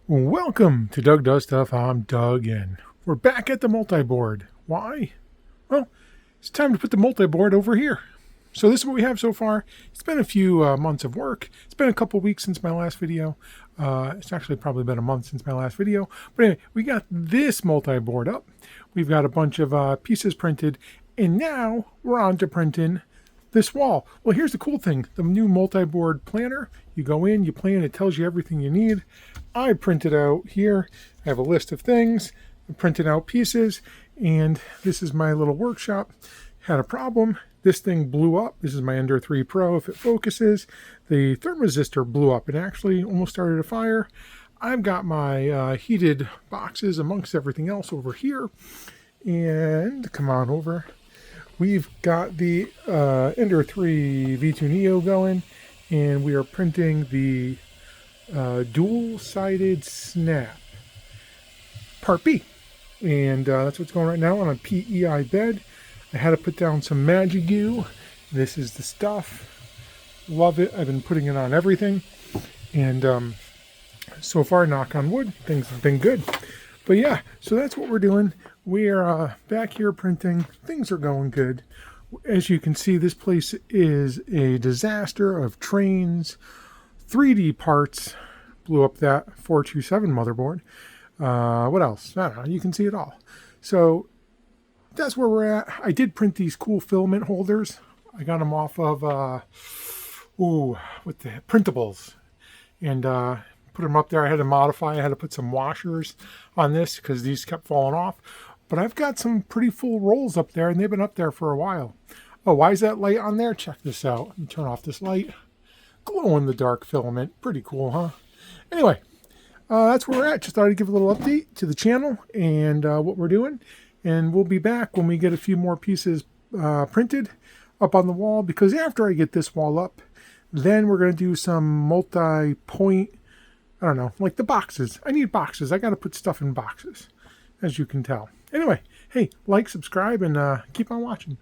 Welcome to Doug Does Stuff. I'm Doug, and we're back at the multi-board. Why? Well, it's time to put the multi-board over here. So this is what we have so far. It's been a few months of work. It's been a couple weeks since my last video. It's actually probably been a month since my last video. But anyway, we got this multi-board up. We've got a bunch of pieces printed, and now we're on to printing this wall. Well, here's the cool thing. The new multi-board planner, you go in, you plan, it tells you everything you need. I printed out here. I have a list of things. I printed out pieces, and this is my little workshop. Had a problem. This thing blew up. This is my Ender 3 Pro. If it focuses, the thermoresistor blew up. It actually almost started a fire. I've got my heated boxes amongst everything else over here. And come on over. We've got the Ender 3 V2 Neo going, and we are printing the dual-sided snap part B, and that's what's going right now on a PEI bed. I had to put down some Magic Goo. This is the stuff. Love it. I've been putting it on everything, and so far, knock on wood, things have been good. But yeah, so that's what we're doing. We are back here printing. Things are going good. As you can see, this place is a disaster of trains, 3D parts. Blew up that 427 motherboard. What else? I don't know. You can see it all. So that's where we're at. I did print these cool filament holders. I got them off of, what the printables. And put them up there. I had to modify. I had to put some washers on this because these kept falling off. But I've got some pretty full rolls up there, and they've been up there for a while. Oh, why is that light on there? Check this out. Let me turn off this light. Glow in the dark filament. Pretty cool, huh? Anyway, that's where we're at. Just thought I'd give a little update to the channel and what we're doing. And we'll be back when we get a few more pieces printed up on the wall. Because after I get this wall up, then we're going to do some multi-point, I don't know, like the boxes. I need boxes. I got to put stuff in boxes, as you can tell. Anyway, hey, like, subscribe, and keep on watching.